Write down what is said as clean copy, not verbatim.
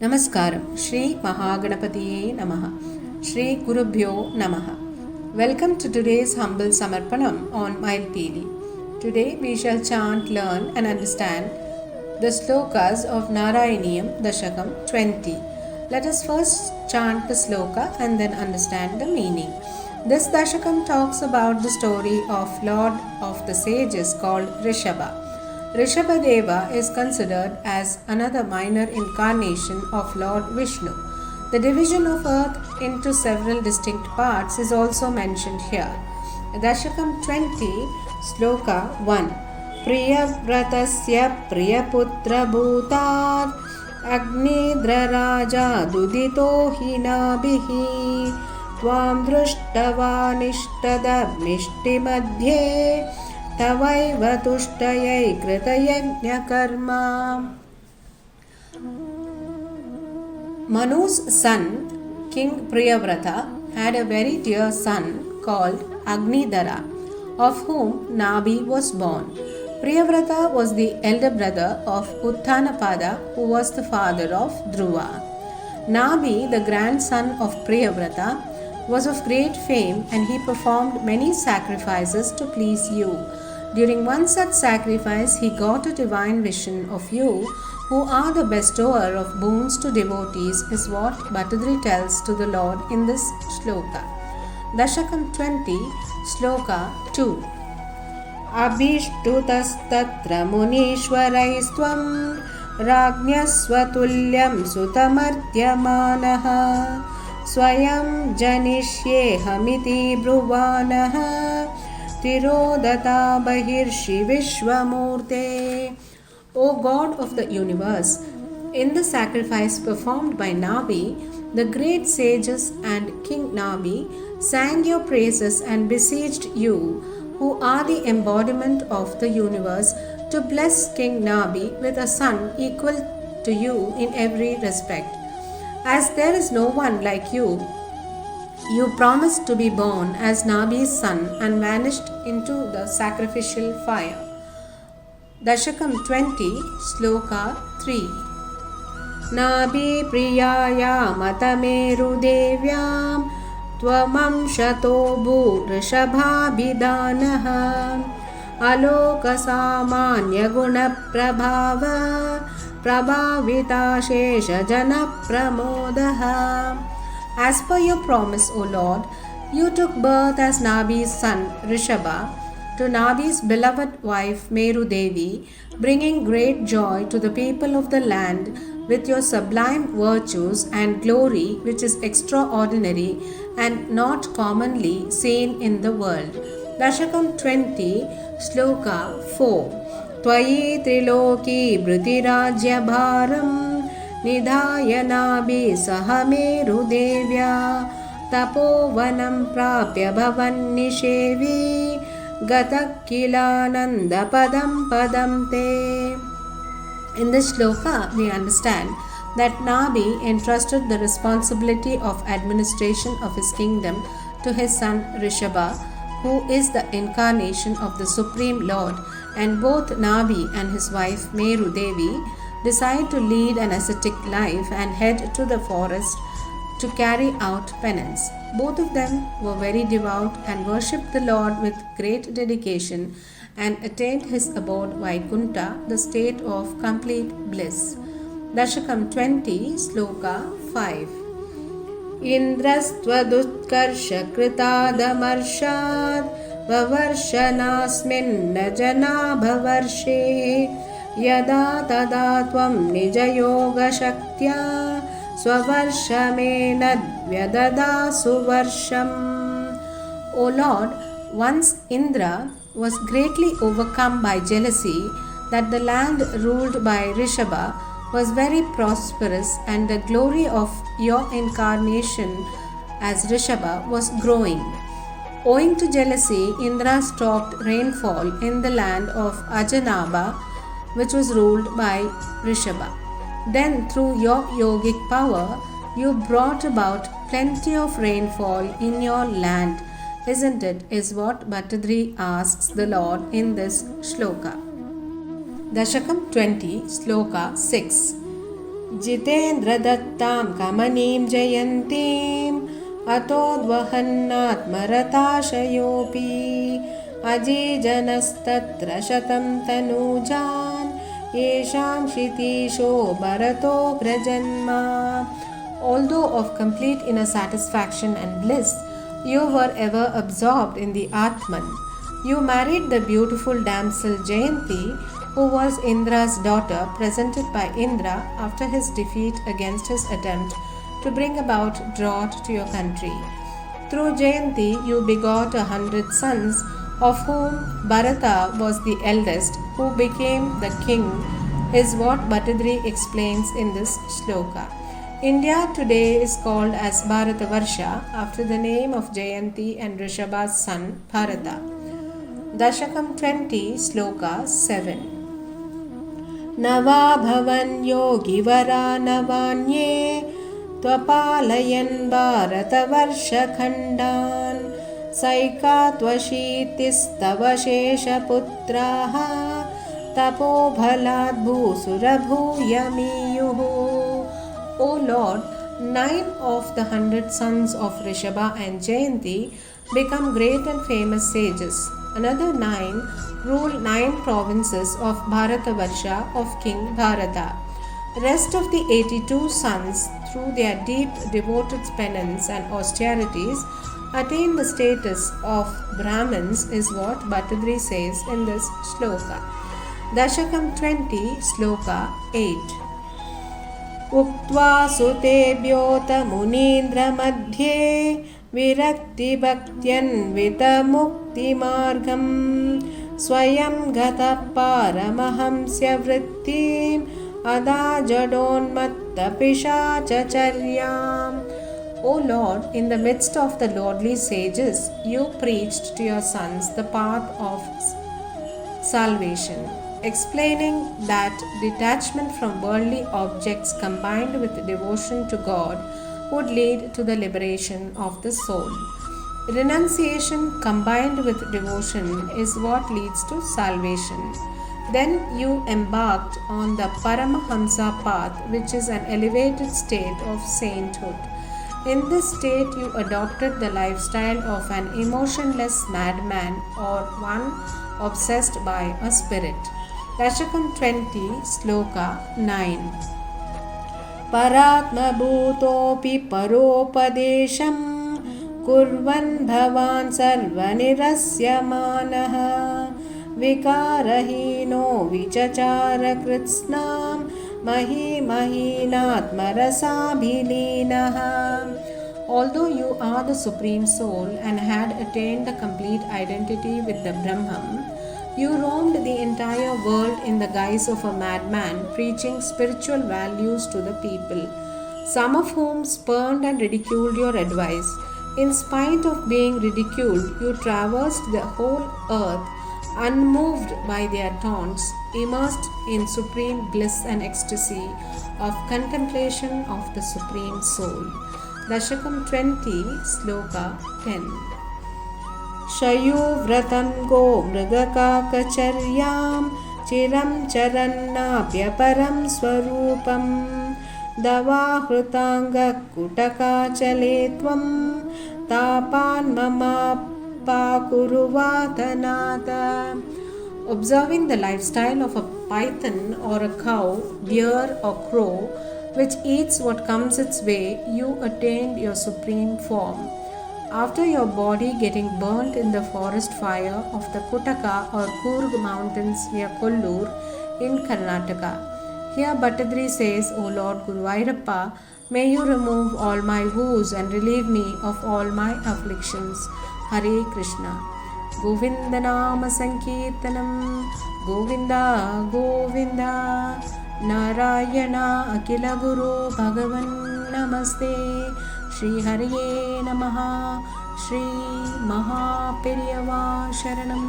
Namaskaram. Shri Mahaganapatiye Namah. Shri Gurubhyo Namah. Welcome to today's humble Samarpanam on Mayilpeeli. Today we shall chant, learn and understand the Slokas of Narayaneeyam Dasakam 20. Let us first chant the sloka and then understand the meaning. This Dasakam talks about the story of Lord of the Sages called Rishaba. Rishaba Deva is considered as another minor incarnation of Lord Vishnu. The division of earth into several distinct parts is also mentioned here. Dasakam 20, Sloka 1. Priyavratasya Priyaputra Bhutat Agnidra Raja Dudito Hinabihi Tvam Drushtavanishtadab Mishti Madhye Tavaiva Tushtayai Kritayajna Karma. Manu's son, King Priyavrata, had a very dear son called Agnidara, of whom Nabi was born. Priyavrata was the elder brother of Uttanapada, who was the father of Dhruva. Nabi, the grandson of Priyavrata, was of great fame and he performed many sacrifices to please you. During one such sacrifice, he got a divine vision of you, who are the bestower of boons to devotees, is what Bhattadri tells to the Lord in this shloka. Dasakam 20, Sloka 2. Abhishtutastatra munishwaraistvam rajñasvatulyam sutamartyamanaha swayam janishyeham bruvanaha tirodata bahirshi vishwamurte. O God of the universe, in the sacrifice performed by Nabi, the great sages and King Nabi sang your praises and beseeched you, who are the embodiment of the universe, to bless King Nabi with a son equal to you in every respect. As there is no one like you, you promised to be born as Nabi's son and vanished into the sacrificial fire. Dasakam 20, Sloka 3. Nabi priyaya matameru devyam tvamam shato bhu rishabhabhidanaha aloka samanya guna prabhava prabhavita shesha jana pramodaha. As per your promise, O Lord, you took birth as Nabi's son Rishaba to Nabi's beloved wife Meru Devi, bringing great joy to the people of the land with your sublime virtues and glory, which is extraordinary and not commonly seen in the world. Dasakam 20, Sloka 4. Tvayi triloki bhritirajya bharam nidhaya nabi saha Meru devya tapovanam prapya bhavan nishevi Gatakilananda padam padam te. In this shloka, we understand that Nabi entrusted the responsibility of administration of his kingdom to his son Rishaba, who is the incarnation of the Supreme Lord, and both Nabi and his wife Meru Devi decide to lead an ascetic life and head to the forest to carry out penance. Both of them were very devout and worshipped the Lord with great dedication and attained his abode Vaikunta, the state of complete bliss. Dasakam 20, Sloka 5. Indrastvadutkarsha kritadamarshad vavarshanaasmin najana bhavarshe yada tada tvam nijayoga shaktya Swavarshamenad Vyadada Suvarsham. O Lord, once Indra was greatly overcome by jealousy that the land ruled by Rishaba was very prosperous and the glory of your incarnation as Rishaba was growing. Owing to jealousy, Indra stopped rainfall in the land of Ajanaba, which was ruled by Rishaba. Then, through your yogic power, you brought about plenty of rainfall in your land, isn't it? Is what Bhattadri asks the Lord in this shloka. Dasakam 20, Sloka 6. जितेन्द्रदत्तां कमनीं जयन्तीम् अतोद्वहन्नात्मरताशयोऽपि अजीजनस्तत्र शतं तनूजान् येषां क्षितीशो भरतोऽग्रजन्मा. Although of complete inner satisfaction and bliss, you were ever absorbed in the Atman. You married the beautiful damsel Jayanti, who was Indra's daughter, presented by Indra after his defeat against his attempt to bring about drought to your country. Through Jayanti, you begot 100 sons, of whom Bharata was the eldest, who became the king, is what Bhattadri explains in this shloka. India today is called as Bharatavarsha after the name of Jayanti and Rishabha's son Bharata. Dasakam 20, Sloka 7. Nava bhavan yogivara navanye Tvapalayan Bharatavarsha khandan Saikatvashitistava shesha putraha Tapobhalad bhusurabhuyamiyuhu. O Lord, 9 of the 100 sons of Rishaba and Jayanti become great and famous sages. Another 9 rule 9 provinces of Bharatavarsha of King Bharata. Rest of the 82 sons, through their deep devoted penance and austerities, attain the status of Brahmins, is what Bhattadri says in this shloka. Dasakam 20, Sloka 8. Uktva sutebhyota munindra madhye virakti bhaktyan vitamukti margam swayam gata paramahamsya vrittim adajadonmatta pishachacharyam. O Lord, in the midst of the lordly sages, you preached to your sons the path of salvation, explaining that detachment from worldly objects combined with devotion to God would lead to the liberation of the soul. Renunciation combined with devotion is what leads to salvation. Then you embarked on the Paramahamsa path, which is an elevated state of sainthood. In this state, you adopted the lifestyle of an emotionless madman or one obsessed by a spirit. Dasakam 20, Sloka 9. Paratma bhutopi paropadesham kurvan bhavan sarvanirasyamanaha vikarahino vichachara kritsnam mahinatmarasabhilinaha. Although you are the Supreme Soul and had attained the complete identity with the Brahman, you roamed the entire world in the guise of a madman, preaching spiritual values to the people, some of whom spurned and ridiculed your advice. In spite of being ridiculed, you traversed the whole earth, unmoved by their taunts, immersed in supreme bliss and ecstasy of contemplation of the Supreme Soul. Dasakam 20, Sloka 10. Shayuvratam go mrigakakacharyam chiram charannapyaparam swarupam davahrutanga kutakachaletvam tapan mama pakuruvatanata. Observing the lifestyle of a python or a cow, deer or crow, which eats what comes its way, you attained your supreme form. After your body getting burnt in the forest fire of the Kutaka or Kurg mountains near Kollur in Karnataka. Here Bhattadri says, O Lord Guruvayurappa, may you remove all my woes and relieve me of all my afflictions. Hare Krishna. Govinda Nama Sankirtanam Govinda Govinda Narayana Akila Guru Bhagavan Namaste Shri Haraye Namah Shri Mahaperiyava Sharanam.